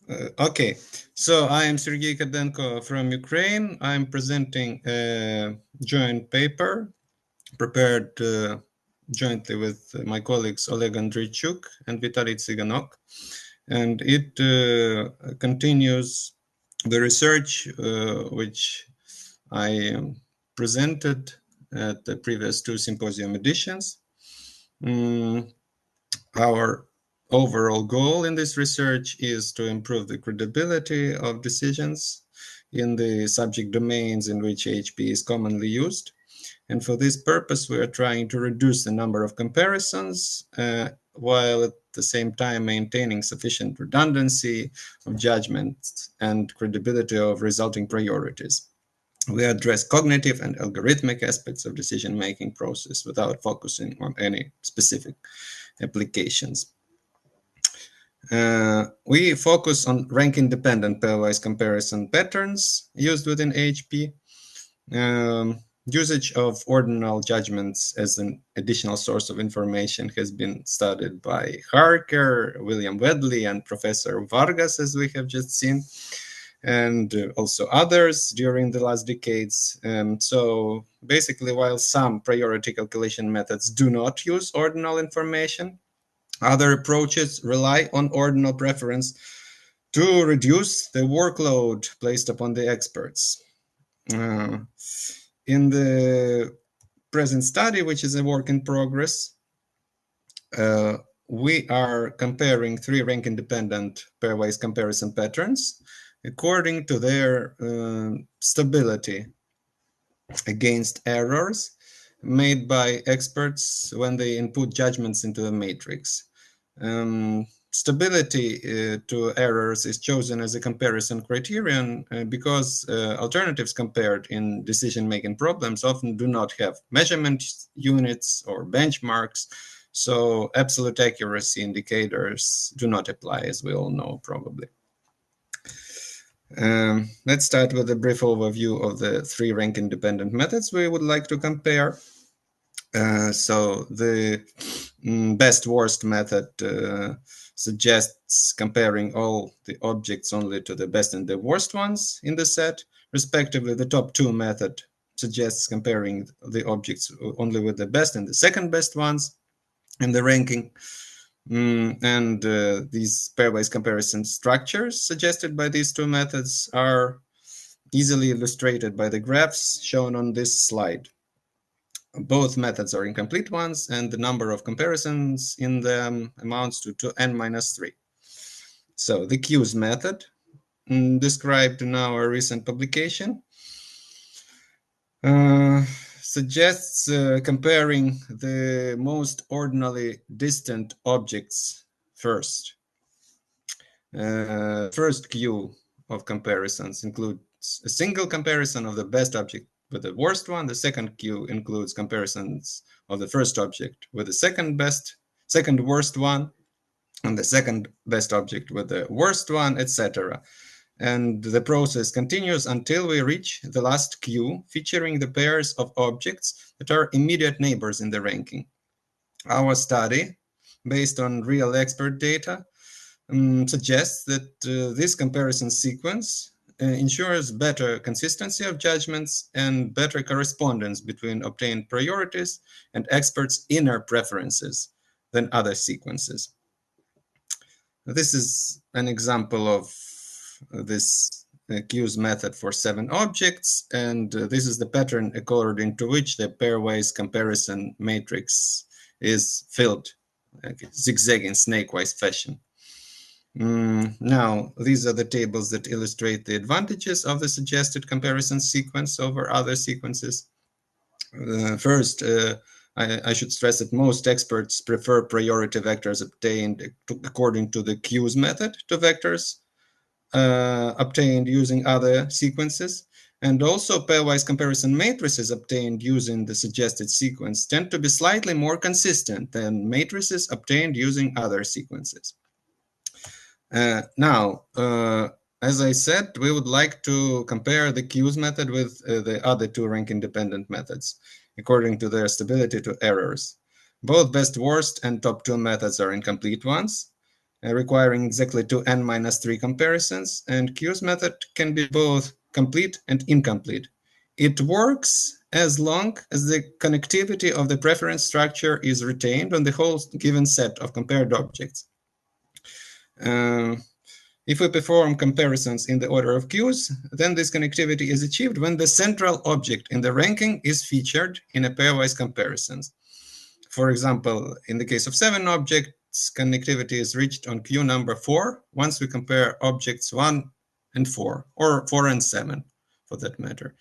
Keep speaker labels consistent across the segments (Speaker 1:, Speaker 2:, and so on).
Speaker 1: Okay, so I am Sergii from Ukraine. I'm presenting a joint paper prepared jointly with my colleagues Oleg and Vitalii, and it continues the research which I presented at the previous two symposium editions. Our overall goal in this research is to improve the credibility of decisions in the subject domains in which AHP is commonly used. And for this purpose, we are trying to reduce the number of comparisons while at the same time maintaining sufficient redundancy of judgments and credibility of resulting priorities. We address cognitive and algorithmic aspects of decision-making process without focusing on any specific applications. We focus on rank-independent pairwise comparison patterns used within AHP. Usage of ordinal judgments as an additional source of information has been studied by Harker, William Wedley, and Professor Vargas, as we have just seen, and also others during the last decades. So basically, while some priority calculation methods do not use ordinal information, other approaches rely on ordinal preference to reduce the workload placed upon the experts. In the present study, which is a work in progress, we are comparing three rank-independent pairwise comparison patterns according to their stability against errors made by experts when they input judgments into the matrix. Stability to errors is chosen as a comparison criterion because alternatives compared in decision-making problems often do not have measurement units or benchmarks, so absolute accuracy indicators do not apply, as we all know probably. Let's start with a brief overview of the three rank-independent methods we would like to compare. So the best-worst method suggests comparing all the objects only to the best and the worst ones in the set. Respectively, the top two method suggests comparing the objects only with the best and the second best ones in the ranking. These pairwise comparison structures suggested by these two methods are easily illustrated by the graphs shown on this slide. Both methods are incomplete ones, and the number of comparisons in them amounts to n-3. So the Q's method, described in our recent publication, suggests comparing the most ordinally distant objects first. First Q of comparisons includes a single comparison of the best object with the worst one. The second Q includes comparisons of the first object with the second worst one, and the second best object with the worst one, etc. And the process continues until we reach the last Q, featuring the pairs of objects that are immediate neighbors in the ranking. Our study, based on real expert data, suggests that this comparison sequence ensures better consistency of judgments and better correspondence between obtained priorities and experts' inner preferences than other sequences. This is an example of this Q's method for 7 objects, and this is the pattern according to which the pairwise comparison matrix is filled, like zigzagging snake-wise fashion. Now, these are the tables that illustrate the advantages of the suggested comparison sequence over other sequences. First, I should stress that most experts prefer priority vectors obtained according to the Q's method to vectors obtained using other sequences. And also pairwise comparison matrices obtained using the suggested sequence tend to be slightly more consistent than matrices obtained using other sequences. Now, as I said, we would like to compare the Q's method with the other two rank-independent methods according to their stability to errors. Both best-worst and top two methods are incomplete ones, requiring exactly 2n minus 3 comparisons, and Q's method can be both complete and incomplete. It works as long as the connectivity of the preference structure is retained on the whole given set of compared objects. If we perform comparisons in the order of Q's, then this connectivity is achieved when the central object in the ranking is featured in a pairwise comparisons. For example, in the case of 7 objects, connectivity is reached on Q number 4 once we compare objects 1 and 4, or 4 and 7 for that matter.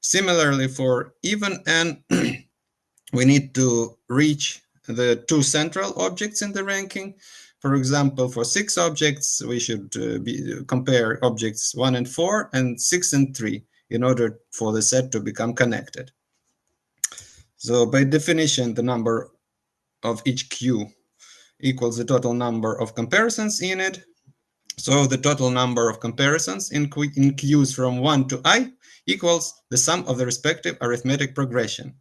Speaker 1: Similarly, for even n, we need to reach the 2 central objects in the ranking. For example, for 6 objects, we should compare objects 1 and 4 and 6 and 3 in order for the set to become connected. So by definition, the number of each Q equals the total number of comparisons in it. So the total number of comparisons in Q's from 1 to I equals the sum of the respective arithmetic progression.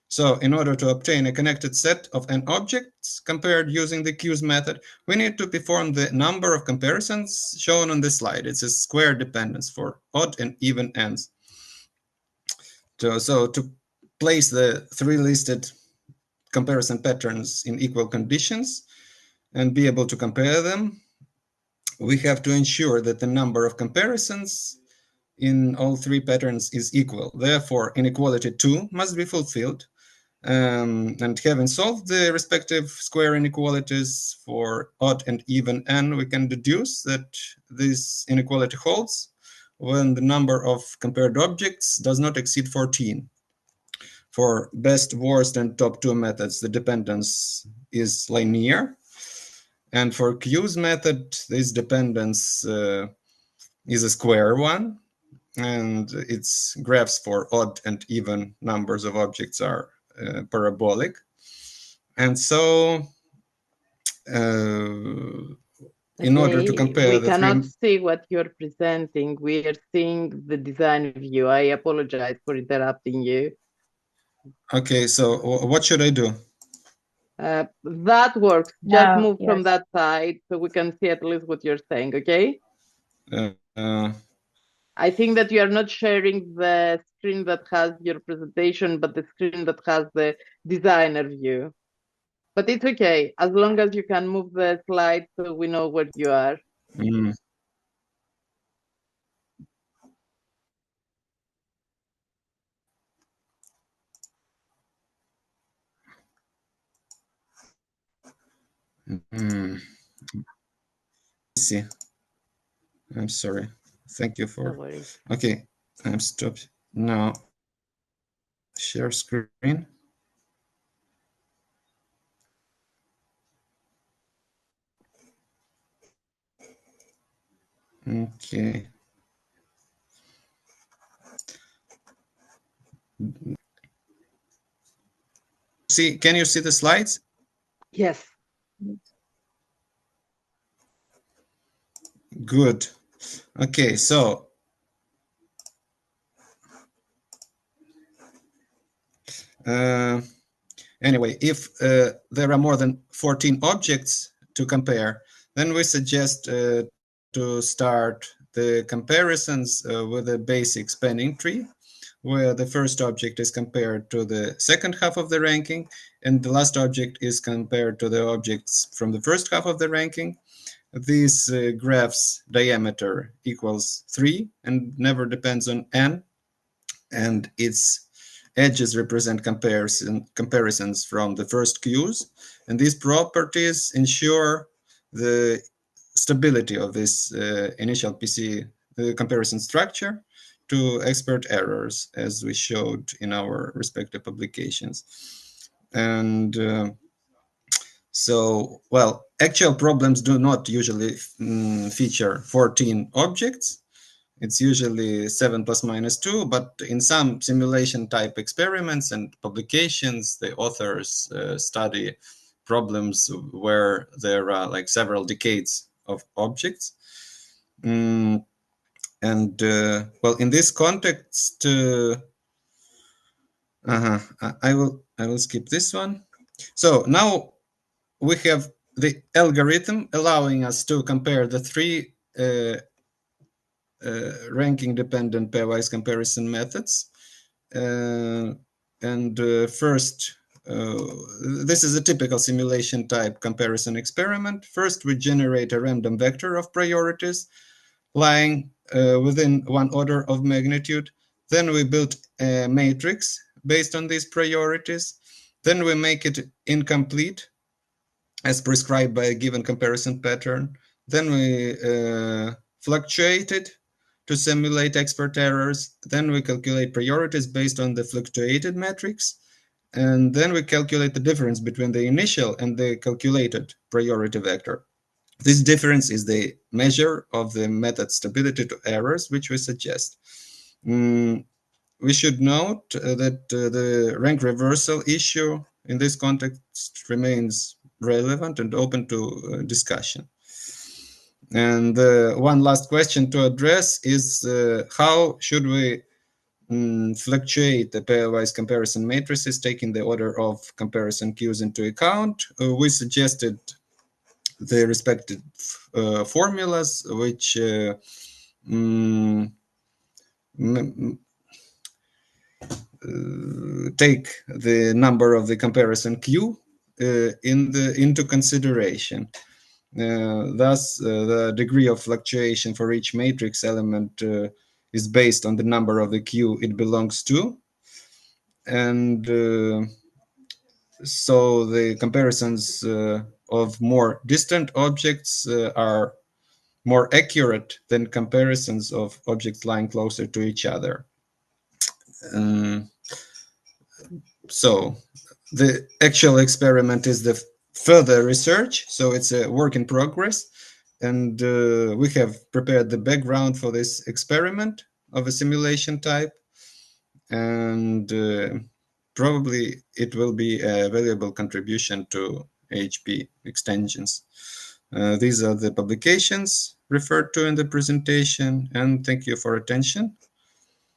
Speaker 1: So in order to obtain a connected set of n objects compared using the Q's method, we need to perform the number of comparisons shown on this slide. It's a square dependence for odd and even n's. So to place the 3 listed comparison patterns in equal conditions and be able to compare them, we have to ensure that the number of comparisons in all 3 patterns is equal. Therefore, inequality 2 must be fulfilled. And having solved the respective square inequalities for odd and even n, we can deduce that this inequality holds when the number of compared objects does not exceed 14. For best, worst, and top 2 methods, the dependence is linear. And for Q's method, this dependence is a square one, and its graphs for odd and even numbers of objects are parabolic. And so in order to compare
Speaker 2: we cannot see what you're presenting. We are seeing the design view. I apologize for interrupting you.
Speaker 1: Okay, so what should I do?
Speaker 2: That works. Just move from that side so we can see at least what you're saying, okay? I think that you are not sharing the screen that has your presentation, but the screen that has the designer view. But it's okay, as long as you can move the slide so we know where you are.
Speaker 1: See, I'm sorry. Thank you for.
Speaker 2: No worries.
Speaker 1: Okay, I'm stopped now. Share screen. Okay. See, can you see the slides?
Speaker 2: Yes.
Speaker 1: Good. Okay, so anyway, if there are more than 14 objects to compare, then we suggest to start the comparisons with a basic spanning tree, where the first object is compared to the second half of the ranking, and the last object is compared to the objects from the first half of the ranking. This graph's diameter equals 3 and never depends on n, and its edges represent comparisons from the first Q's, and these properties ensure the stability of this initial PC comparison structure to expert errors, as we showed in our respective publications. And so, well, actual problems do not usually feature 14 objects. It's usually 7 plus minus 2, but in some simulation type experiments and publications, the authors study problems where there are like several decades of objects. And well, in this context, I will skip this one. So now we have the algorithm allowing us to compare the three ranking-dependent pairwise comparison methods. First, this is a typical simulation type comparison experiment. First, we generate a random vector of priorities lying within one order of magnitude. Then we build a matrix based on these priorities. Then we make it incomplete as prescribed by a given comparison pattern. Then we fluctuate it to simulate expert errors. Then we calculate priorities based on the fluctuated matrix. And then we calculate the difference between the initial and the calculated priority vector. This difference is the measure of the method stability to errors, which we suggest. We should note that the rank reversal issue in this context remains relevant and open to discussion. And one last question to address is how should we fluctuate the pairwise comparison matrices, taking the order of comparison queues into account? We suggested the respective formulas, which take the number of the comparison queue into consideration. Thus, the degree of fluctuation for each matrix element is based on the number of the queue it belongs to. And so the comparisons of more distant objects are more accurate than comparisons of objects lying closer to each other. So the actual experiment is the further research, so it's a work in progress, and we have prepared the background for this experiment of a simulation type, and probably it will be a valuable contribution to AHP extensions. These are the publications referred to in the presentation, and thank you for attention.